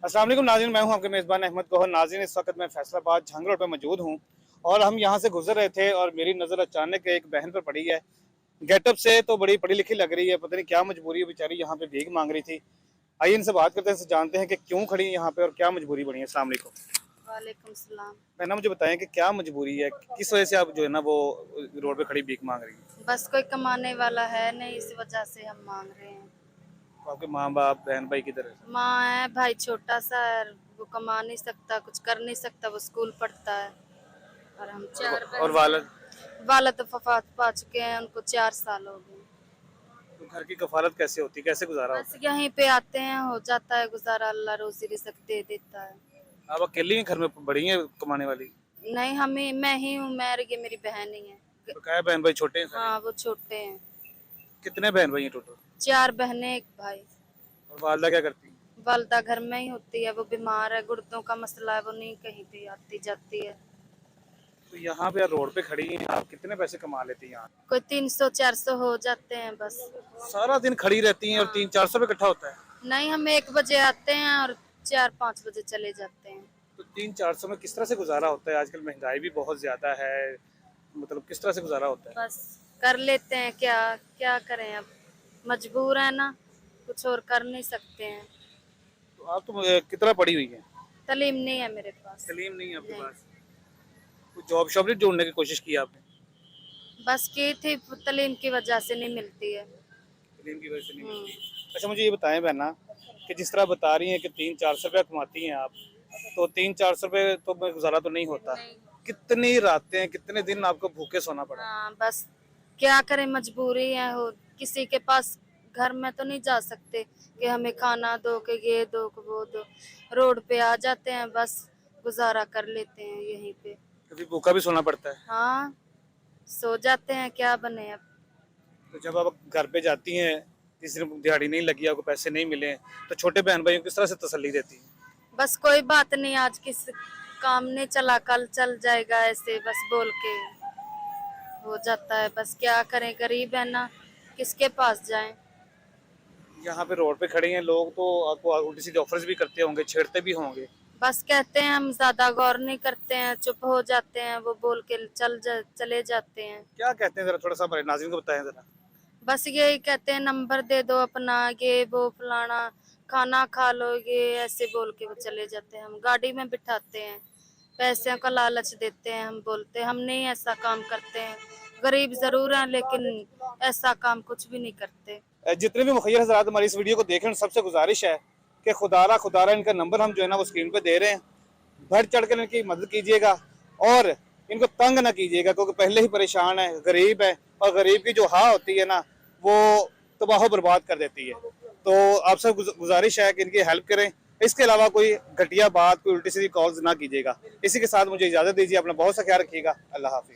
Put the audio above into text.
अस्सलाम वालेकुम नाज़रीन, मैं हूं आपके मेज़बान अहमद गौहर। नाज़रीन, इस वक्त मैं फैसलाबाद झांग रोड पर मौजूद हूं और हम यहां से गुजर रहे थे और मेरी नज़र अचानक एक बहन पर पड़ी है। गेटअप से तो बड़ी पढ़ी लिखी लग रही है, पता नहीं क्या मजबूरी है, बेचारी यहाँ पे भीख मांग रही थी। आइए इनसे बात करते हैं, जानते हैं कि क्यों खड़ी है यहाँ पे और क्या मजबूरी बनी है। अस्सलाम वालेकुम। वालेकुम सलाम। बहना, मुझे बताएं कि क्या मजबूरी है, किस वजह से आप जो है ना वो रोड पे खड़ी भीख मांग रही है। बस कोई कमाने वाला है नहीं, इस वजह से हम मांग रहे हैं। तो आपके माँ बाप बहन भाई किधर है? माँ है, भाई छोटा सा है, वो कमा नहीं सकता, कुछ कर नहीं सकता, वो स्कूल पढ़ता है। और हम चार और बहन वालद? हैं। वालद वफात पा चुके हैं, उनको 4 साल हो गए। तो घर की कफालत कैसे होती, कैसे गुजारा बस होता है? यहीं पे आते हैं, हो जाता है गुजारा, अल्लाह रोजी रिज़्क दे देता है। आप अकेली हैं घर में, बड़ी हैं कमाने वाली? नहीं, हमें मैं ही हूँ, मैं और ये मेरी बहन ही है। तो क्या है, बहन भाई छोटे हैं सारे? हाँ, वो छोटे हैं। कितने बहन भाई हैं टोटल? 4 बहनें, एक भाई। और वालदा क्या करती हैं? वालदा घर में ही होती है, वो बीमार है, गुर्दों का मसला है, वो नहीं कहीं भी आती जाती है। तो यहाँ पे रोड पे खड़ी हैं, आप कितने पैसे कमा लेती हैं यहाँ? कोई 300-400 हो जाते हैं बस। सारा दिन खड़ी रहती हैं और हाँ। 300-400 रुपये इकट्ठा होता है? नहीं, हम 1 बजे आते हैं और 4-5 बजे चले जाते हैं। तो 300-400 में किस तरह से गुजारा होता है? आजकल महंगाई भी बहुत ज्यादा है, मतलब किस तरह से गुजारा होता है? बस कर लेते हैं, क्या क्या करें अब, मजबूर है ना, कुछ और कर नहीं सकते हैं। तो आप तो कितना पढ़ी हुई है? तलीम नहीं है मेरे पास। तलीम नहीं है आपके नहीं। पास? कोई जॉब शॉब नहीं ढूंढने की कोशिश की आपने? बस की थी, तलीम की वजह से नहीं मिलती है। तलीम की वजह से नहीं हम्म। मिलती। अच्छा, मुझे ये बताएं बहना कि जिस तरह बता रही हैं कि 300-400 रुपया कमाती हैं आप, तो 300-400 रुपये तो में गुजारा तो नहीं होता। नहीं। कितनी रातें, कितने दिन आपको भूखे सोना पड़ा? हाँ, बस क्या करें, मजबूरी है। हो किसी के पास घर में तो नहीं जा सकते कि हमें खाना दो, कि ये दो, कि वो दो। रोड पे आ जाते हैं, बस गुजारा कर लेते हैं यहीं पे। कभी भूखा भी सोना पड़ता है? हाँ, सो जाते हैं, क्या बने अब। तो जब आप घर पे जाती हैं, किसी दिन दिहाड़ी नहीं लगी, आपको पैसे नहीं मिले, तो छोटे बहन भाइयों को किस तरह से तसल्ली देती हैं? बस कोई बात नहीं, आज किस काम नहीं चला, कल चल जाएगा, ऐसे बस बोल के हो जाता है। बस क्या करें, गरीब है ना, किसके पास जाएं। यहाँ पे रोड पे खड़े हैं लोग, तो आपको उल्टी सीधे ऑफर्स भी करते होंगे, छेड़ते भी होंगे। बस कहते हैं, हम ज्यादा गौर नहीं करते हैं, चुप हो जाते हैं, वो बोल के चले जाते हैं। क्या कहते हैं, जरा थोड़ा सा हमारे नाज़रीन को बताएं जरा। बस यही कहते हैं, नंबर दे दो अपना, ये वो फलाना, खाना खा लो, ये ऐसे बोल के वो चले जाते हैं। हम गाड़ी में बिठाते हैं, पैसे का लालच देते हैं, हम बोलते हैं हम नहीं ऐसा काम करते हैं, गरीब जरूर हैं लेकिन ऐसा काम कुछ भी नहीं करते। जितने भी मुखिया हज़रात हमारी इस वीडियो को देख रहे हैं, सबसे गुजारिश है कि खुदारा खुदारा इनका नंबर हम जो है ना वो स्क्रीन पे दे रहे हैं, बढ़ चढ़ कर इनकी मदद कीजिएगा और इनको तंग ना कीजिएगा, क्योंकि पहले ही परेशान है, गरीब है, और गरीब की जो हाँ होती है ना वो तबाह बर्बाद कर देती है। तो आप सब गुजारिश है कि इनकी हेल्प करें। इसके अलावा कोई घटिया बात, कोई उल्टी सीधी कॉल्स ना कीजिएगा। इसी के साथ मुझे इजाज़त दीजिए, अपना बहुत सा ख्याल रखिएगा। अल्लाह हाफिज़।